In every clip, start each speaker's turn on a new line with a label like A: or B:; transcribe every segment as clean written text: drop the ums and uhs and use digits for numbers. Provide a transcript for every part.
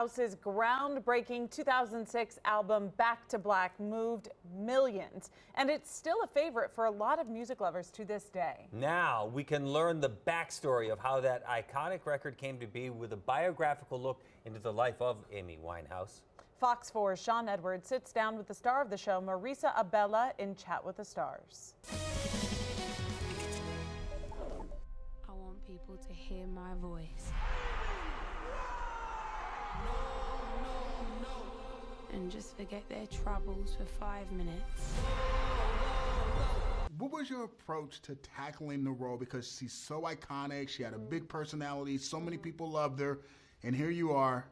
A: House's groundbreaking 2006 album Back to Black moved millions, and it's still a favorite for a lot of music lovers to this day.
B: Now we can learn the backstory of how that iconic record came to be with a biographical look into the life of Amy Winehouse.
A: Fox 4's Sean Edwards sits down with the star of the show, Marisa Abela, in Chat with the Stars.
C: I want people to hear my voice. And just forget their troubles for 5 minutes.
D: What was your approach to tackling the role? Because she's so iconic, she had a big personality, so many people loved her, and here you are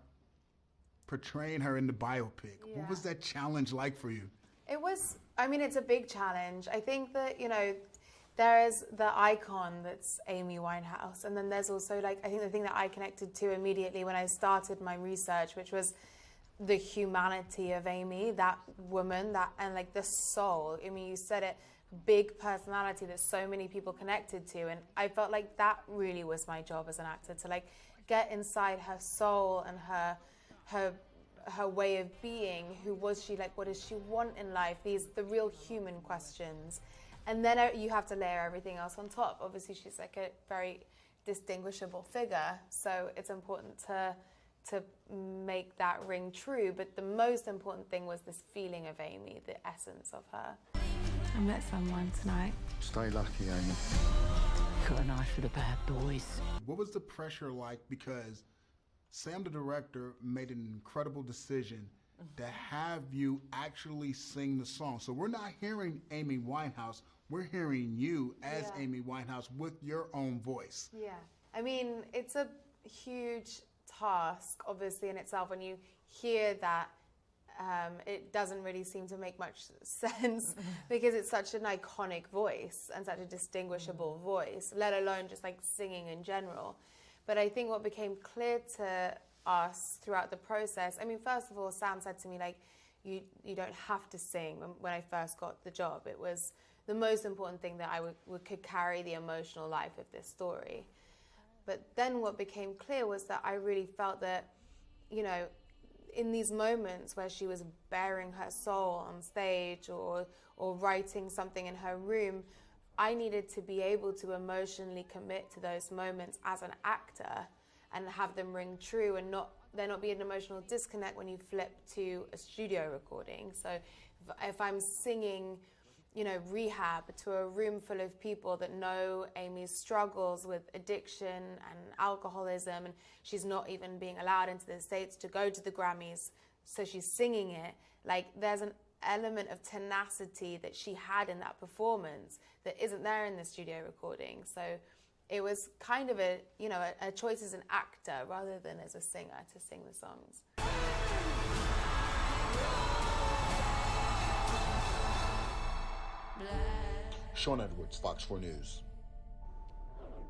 D: portraying her in the biopic.
E: Yeah.
D: What was that challenge like for you?
E: It was, it's a big challenge. I think that, there is the icon that's Amy Winehouse, and then there's also, I think the thing that I connected to immediately when I started my research, which was the humanity of Amy, that woman, and the soul. You said it, big personality that so many people connected to, and I felt like that really was my job as an actor, to get inside her soul and her way of being. Who was she? What does she want in life? The real human questions. And then you have to layer everything else on top. Obviously, she's a very distinguishable figure, so it's important to make that ring true. But the most important thing was this feeling of Amy, the essence of her.
C: I met someone tonight.
F: Stay lucky, Amy.
G: Got an eye for the bad boys.
D: What was the pressure like? Because Sam, the director, made an incredible decision to have you actually sing the song. So we're not hearing Amy Winehouse, we're hearing you as Amy Winehouse with your own voice.
E: Yeah. It's a huge task, obviously, in itself. When you hear that, it doesn't really seem to make much sense because it's such an iconic voice and such a distinguishable voice, let alone just singing in general. But I think what became clear to us throughout the process, first of all, Sam said to me, you don't have to sing. When I first got the job, it was the most important thing that I could carry the emotional life of this story. But then what became clear was that I really felt that, in these moments where she was bearing her soul on stage or writing something in her room, I needed to be able to emotionally commit to those moments as an actor and have them ring true, and there not be an emotional disconnect when you flip to a studio recording. So if I'm singing, Rehab to a room full of people that know Amy's struggles with addiction and alcoholism, and she's not even being allowed into the States to go to the Grammys, so she's singing it, there's an element of tenacity that she had in that performance that isn't there in the studio recording. So it was kind of a choice as an actor rather than as a singer to sing the songs.
F: Sean Edwards, Fox 4 News.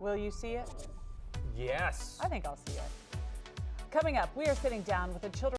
A: Will you see it?
B: Yes.
A: I think I'll see it. Coming up, we are sitting down with a children's